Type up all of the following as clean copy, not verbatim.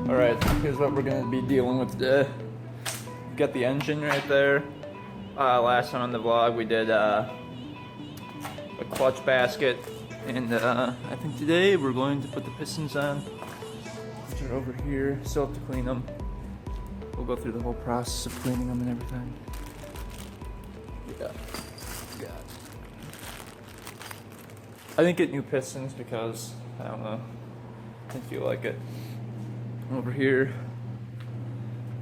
Alright, here's what we're going to be dealing with today. We've got the engine right there. Last time on the vlog we did a clutch basket, and I think today we're going to put the pistons on, which are over here. Still have to clean them. We'll go through the whole process of cleaning them and everything. Yeah. I didn't get new pistons because, I don't know, didn't feel like it. Over here,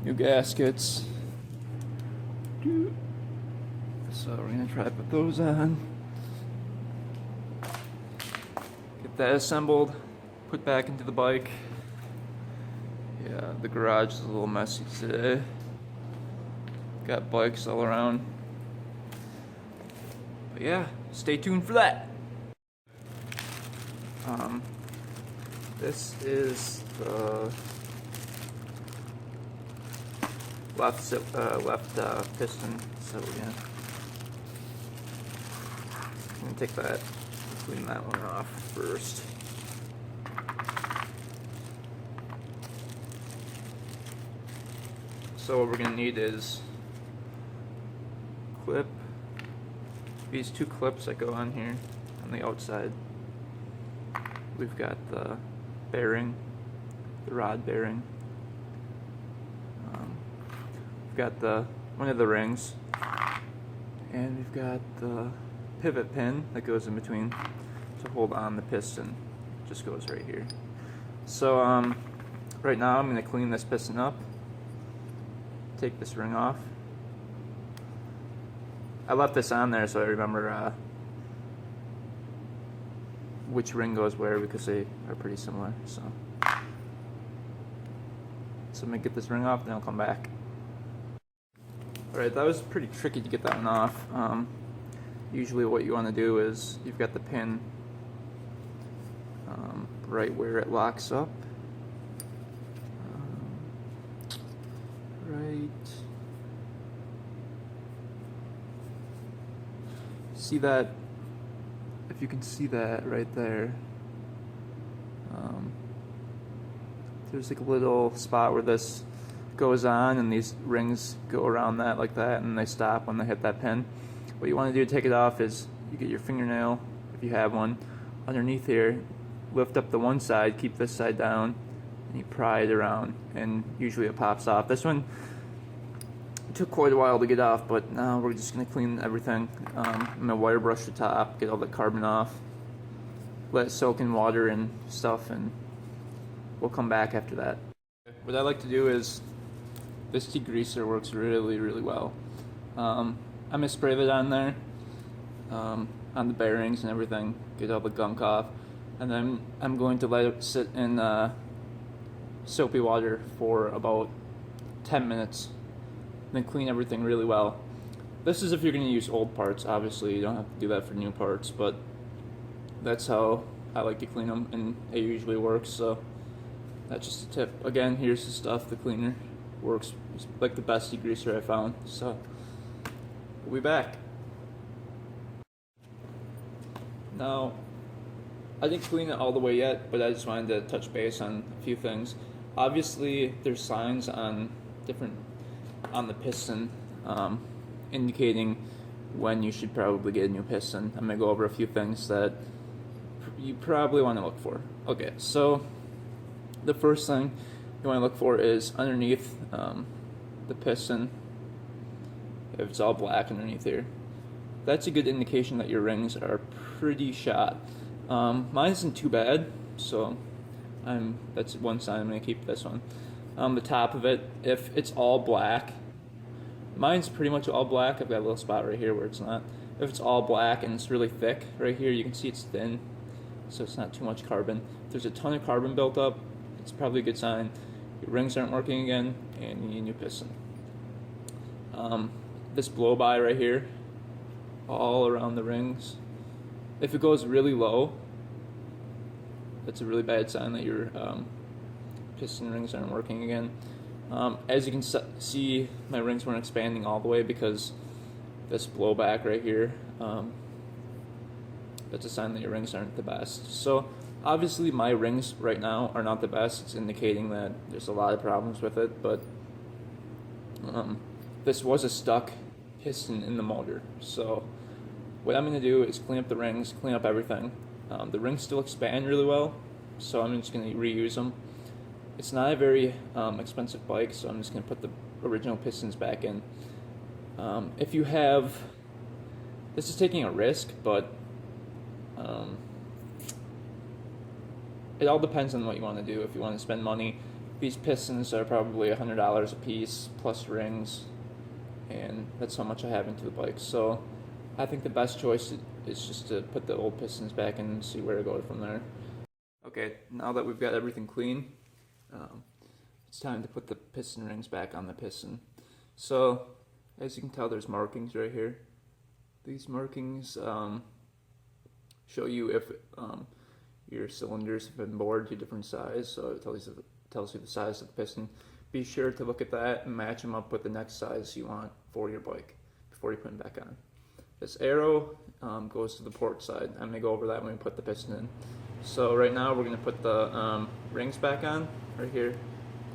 new gaskets. So we're gonna try to put those on. Get that assembled, put back into the bike. Yeah, the garage is a little messy today. Got bikes all around. But yeah, stay tuned for that. This is the left piston, so we're gonna take that, clean that one off first. So what we're gonna need is clip, these two clips that go on here on the outside. We've got the bearing, the rod bearing. We've got one of the rings, and we've got the pivot pin that goes in between to hold on the piston. It just goes right here. So right now I'm going to clean this piston up. Take this ring off. I left this on there so I remember which ring goes where, because they are pretty similar. So I'm gonna get this ring off, then I'll come back. Alright, that was pretty tricky to get that one off. Usually what you want to do is, you've got the pin right where it locks up. Right. See that? If you can see that right there, there's like a little spot where this goes on, and these rings go around that like that, and they stop when they hit that pin. What you want to do to take it off is you get your fingernail, if you have one, underneath here, lift up the one side, keep this side down, and you pry it around, and usually it pops off. This one took quite a while to get off, but now we're just going to clean everything. I'm going to wire brush the top, get all the carbon off, let it soak in water and stuff, and we'll come back after that. What I like to do is, this degreaser works really, really well. I'm going to spray it on there, on the bearings and everything, get all the gunk off, and then I'm going to let it sit in soapy water for about 10 minutes. Then clean everything really well. This is if you're going to use old parts. Obviously you don't have to do that for new parts, but that's how I like to clean them, and it usually works. So that's just a tip. Again, here's the stuff. The cleaner works. It's like the best degreaser I found. So we'll be back. Now, I didn't clean it all the way yet, but I just wanted to touch base on a few things. Obviously there's signs on the piston indicating when you should probably get a new piston. I'm going to go over a few things that you probably want to look for. Okay, so the first thing you want to look for is underneath the piston, if it's all black underneath here. That's a good indication that your rings are pretty shot. Mine isn't too bad, so that's one sign. I'm going to keep this one. The top of it, if it's all black, mine's pretty much all black. I've got a little spot right here where it's not. If it's all black and it's really thick right here, you can see it's thin, so it's not too much carbon. If there's a ton of carbon built up, it's probably a good sign your rings aren't working again and you need a new piston. This blow by right here, all around the rings, if it goes really low, that's a really bad sign that your piston rings aren't working again. As you can see, my rings weren't expanding all the way because this blowback right here, that's a sign that your rings aren't the best. So Obviously my rings right now are not the best. It's indicating that there's a lot of problems with it, but this was a stuck piston in the motor. So what I'm going to do is clean up the rings, clean up everything. The rings still expand really well, so I'm just going to reuse them. It's not a very expensive bike, so I'm just going to put the original pistons back in. If you have, this is taking a risk, but it all depends on what you want to do. If you want to spend money, these pistons are probably $100 a piece plus rings, and that's how much I have into the bike. So I think the best choice is just to put the old pistons back in and see where to go from there. Okay, now that we've got everything clean, it's time to put the piston rings back on the piston. So as you can tell, there's markings right here. These markings show you if your cylinders have been bored to different size, so it tells you the size of the piston. Be sure to look at that and match them up with the next size you want for your bike before you put them back on. This arrow goes to the port side. I'm going to go over that when we put the piston in. So right now we're going to put the rings back on, right here.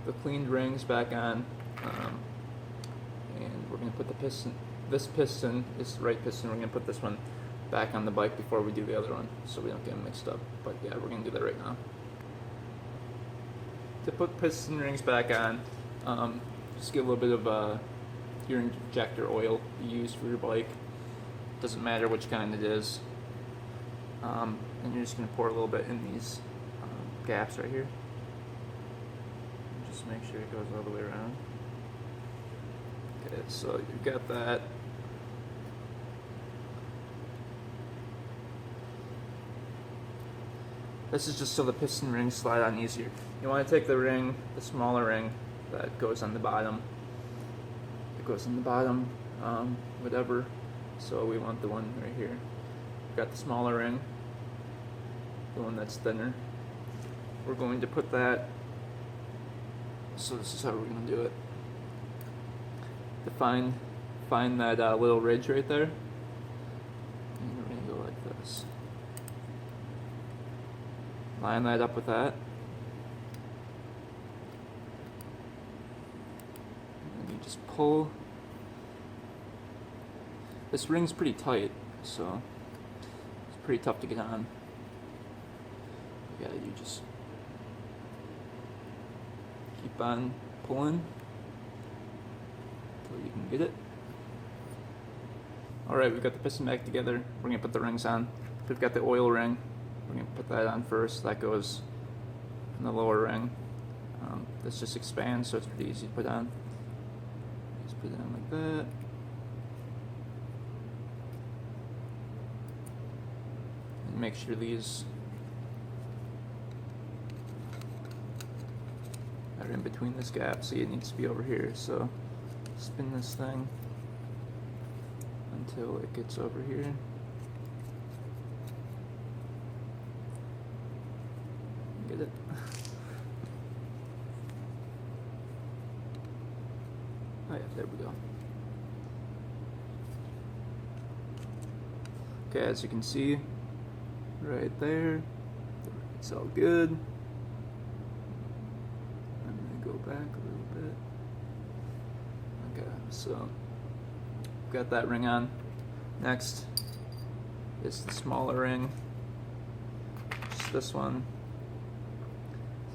The cleaned rings back on, and we're going to put the piston, this the right piston, we're going to put this one back on the bike before we do the other one, so we don't get them mixed up. But yeah, we're going to do that right now. To put piston rings back on, just get a little bit of your injector oil you use for your bike. Doesn't matter which kind it is. And you're just going to pour a little bit in these gaps right here. Just make sure it goes all the way around. Okay, so you've got that. This is just so the piston rings slide on easier. You want to take the ring, the smaller ring that goes on the bottom. It goes on the bottom, whatever. So we want the one right here. We've got the smaller ring, the one that's thinner. We're going to put that, so this is how we're going to do it. To find that little ridge right there, and we're going to go like this. Line that up with that. And you just pull. This ring's pretty tight, so it's pretty tough to get on. Yeah, you just keep on pulling until you can get it. Alright, we've got the piston back together. We're going to put the rings on. We've got the oil ring. We're going to put that on first. That goes in the lower ring. This just expands, so it's pretty easy to put on. Just put it on like that. And make sure these are in between this gap, so it needs to be over here. So spin this thing until it gets over here. Get it? Oh yeah, there we go. Okay, as you can see, right there, it's all good. I'm gonna go back a little bit. Okay, so got that ring on. Next is the smaller ring. Just this one.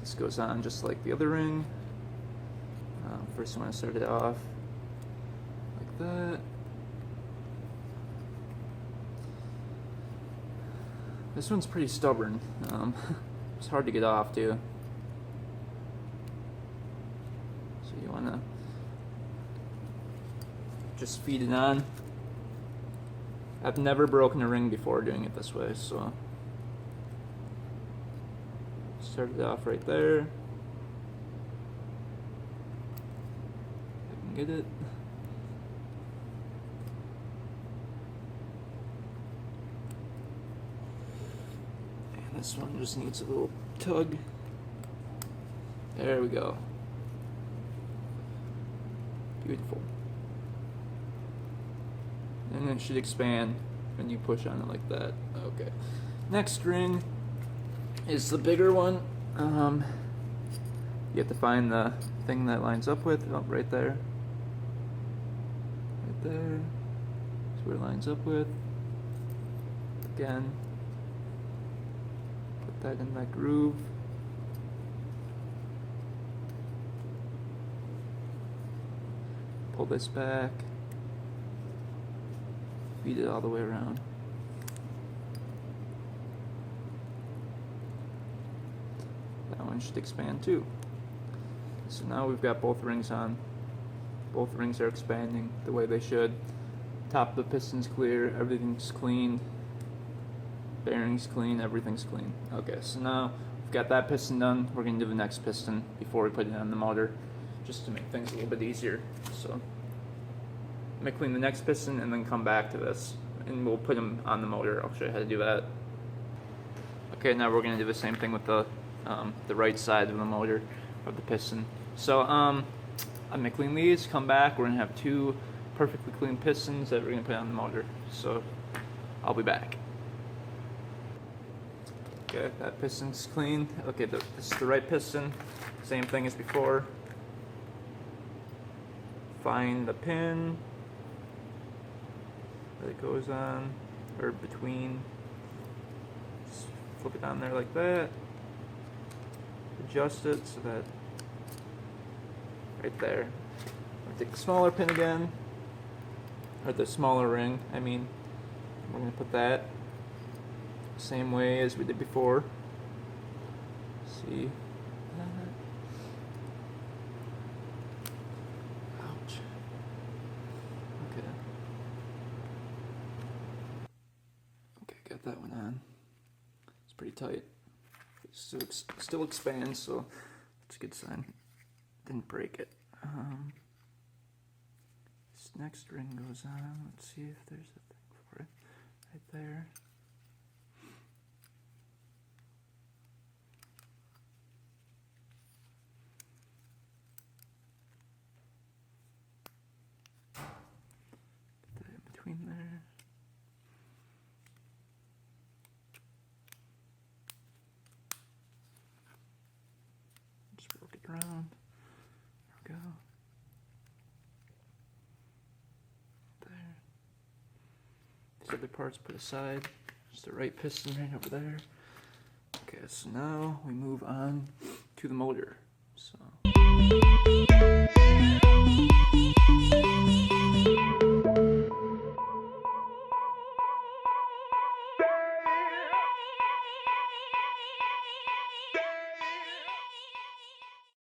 This goes on just like the other ring. First I want to start it off like that. This one's pretty stubborn. It's hard to get off too. So you want to just feed it on. I've never broken a ring before doing it this way, so start it off right there. I can get it. And this one just needs a little tug. There we go. Beautiful. And it should expand when you push on it like that. Okay. Next ring is the bigger one. You have to find the thing that lines up with. Oh, right there. Right there. That's where it lines up with. Again. Put that in that groove. Pull this back. Feed it all the way around. That one should expand too. So now we've got both rings on. Both rings are expanding the way they should. Top of the piston's clear, everything's clean. Bearings clean, everything's clean. Okay, so now we've got that piston done. We're going to do the next piston before we put it on the motor, just to make things a little bit easier. So I'm going to clean the next piston and then come back to this, and we'll put them on the motor. I'll show you how to do that. Okay, now we're going to do the same thing with the right side of the motor, of the piston. So I'm going to clean these, come back, we're going to have two perfectly clean pistons that we're going to put on the motor. So I'll be back. Okay, that piston's clean. Okay, this is the right piston, same thing as before. Find the pin that it goes on, or between. Just flip it on there like that. Adjust it so that right there. We'll take the smaller pin again, or the smaller ring, I mean. We're going to put that same way as we did before. See? Ouch. Okay. Okay, got that one on. It's pretty tight. It still expands, so that's a good sign. Didn't break it. This next ring goes on. Let's see if there's a thing for it. Right there. Put that in between there. Just work it around. There we go. There. These other parts put aside. Just the right piston right over there. Okay, so now we move on to the motor. So